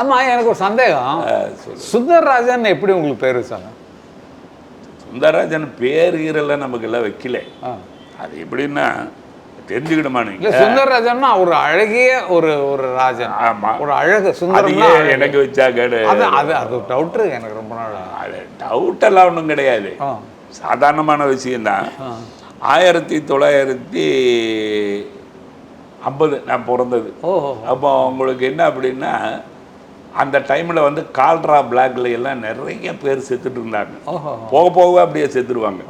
ஆமா, எனக்கு ஒரு சந்தேகம். சுந்தரராஜன் எப்படி உங்களுக்கு பேர் வச்சாங்க? சுந்தரராஜன் பேர் ஈரெல்லாம் நமக்கு எல்லாம் வைக்கல. அது எப்படின்னா தெரிஞ்சுக்கிடுமா நீங்க? சுந்தரராஜன்னா ஒரு அழகிய ஒரு ஒரு ராஜன். ஆமா, ஒரு அழகு சுந்தரம் எனக்கு வச்சாங்க. அது டவுட் எனக்கு ரொம்ப நாள். டவுட் எல்லாம் ஒன்றும் கிடையாது, சாதாரணமான விஷயம்தான். 1950 நான் பிறந்தது. அப்போ உங்களுக்கு என்ன அப்படின்னா, அந்த டைமில் வந்து கால்ரா பிளாக்ல எல்லாம் நிறைய பேர் செத்துட்டு இருந்தாங்க. போக போக அப்படியே செத்துருவாங்க,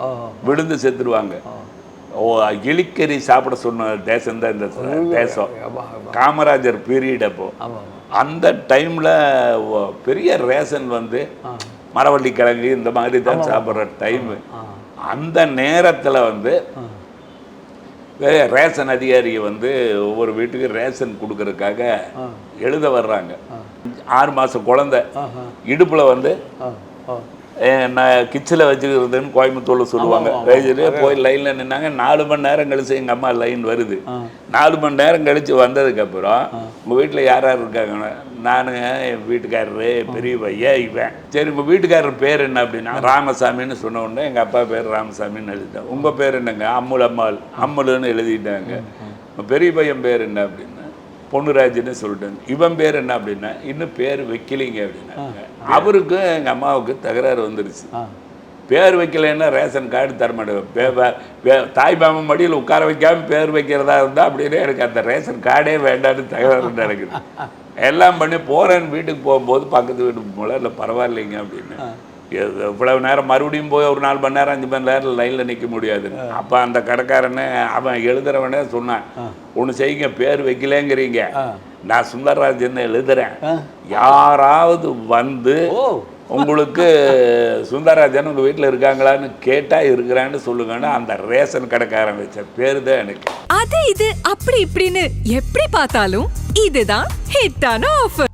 விழுந்து செத்துருவாங்க. எலிக்கறி சாப்பிட சொன்ன தேசம் தான் இந்த தேசம். காமராஜர் பீரியட். அப்போ அந்த டைமில் பெரிய ரேஷன் வந்து மரவள்ளி கிழங்கு இந்த மாதிரி தான் சாப்பிட்ற டைமு. அந்த நேரத்தில் வந்து ரேஷன் அதிகாரியை வந்து ஒவ்வொரு வீட்டுக்கு ரேஷன் கொடுக்கறதுக்காக எழுத வர்றாங்க. 6 மாதம் குழந்தை இடுப்பில் வந்து நான் கிச்சில் வச்சுக்கிறதுன்னு கோயம்புத்தூரில் சொல்லுவாங்க. வச்சுட்டு போய் லைனில் நின்னாங்க. 4 மணி நேரம் கழிச்சு எங்கள் அம்மா லைன் வருது. 4 மணி நேரம் கழித்து வந்ததுக்கப்புறம் உங்கள் வீட்டில் யார் யார் இருக்காங்க? நானுங்க, என் வீட்டுக்காரரு, பெரிய பையன், இவன். சரி, உங்கள் வீட்டுக்காரர் பேர் என்ன அப்படின்னா ராமசாமின்னு சொன்ன உடனே எங்கள் அப்பா பேர் ராமசாமின்னு எழுதிட்டேன். உங்கள் பேர் என்னங்க? அம்முலுன்னு எழுதிட்டாங்க. பெரிய பையன் பேர் என்ன அப்படின்னா பொன்னுராஜன்னு சொல்லிட்டாங்க. இவன் பேர் என்ன அப்படின்னா இன்னும் பேர் வைக்கலிங்க அப்படின்னாங்க. அவருக்கும் எங்கள் அம்மாவுக்கு தகராறு வந்துருச்சு. பேர் வைக்கலைன்னா ரேஷன் கார்டு தரமாட்டேன். தாய் மாமன் மடியில் உட்கார வைக்காமல் பேர் வைக்கிறதா இருந்தால் அப்படின்னு எனக்கு அந்த ரேஷன் கார்டே வேண்டான்னு தகராறு நடக்குது. எல்லாம் பண்ணி போகிறேன்னு வீட்டுக்கு போகும்போது பக்கத்து வீட்டுக்கு போல இல்லை பரவாயில்லைங்க அப்படின்னு. இவ்வளவு நேரம் மறுபடியும் போய் ஒரு 4 மணி நேரம் 5 மணி நேரம் லைனில் நிற்க முடியாது. அப்போ அந்த கடைக்காரனே அவன் எழுதுறவனே சொன்னான், ஒன்று செய்யுங்க, பேர் வைக்கலேங்கிறீங்க, நான் சுந்தரராஜன் எழுதுறேன், யாராவது வந்து உங்களுக்கு சுந்தரராஜன் உங்கள் வீட்டில் இருக்காங்களான்னு கேட்டால் இருக்கிறான்னு சொல்லுங்கன்னா அந்த ரேஷன் கடைக்காரன் வச்ச பேர் தான் எனக்கு. அது இது அப்படி இப்படின்னு எப்படி பார்த்தாலும் இதுதான் ஹிட்டான ஆஃபர்.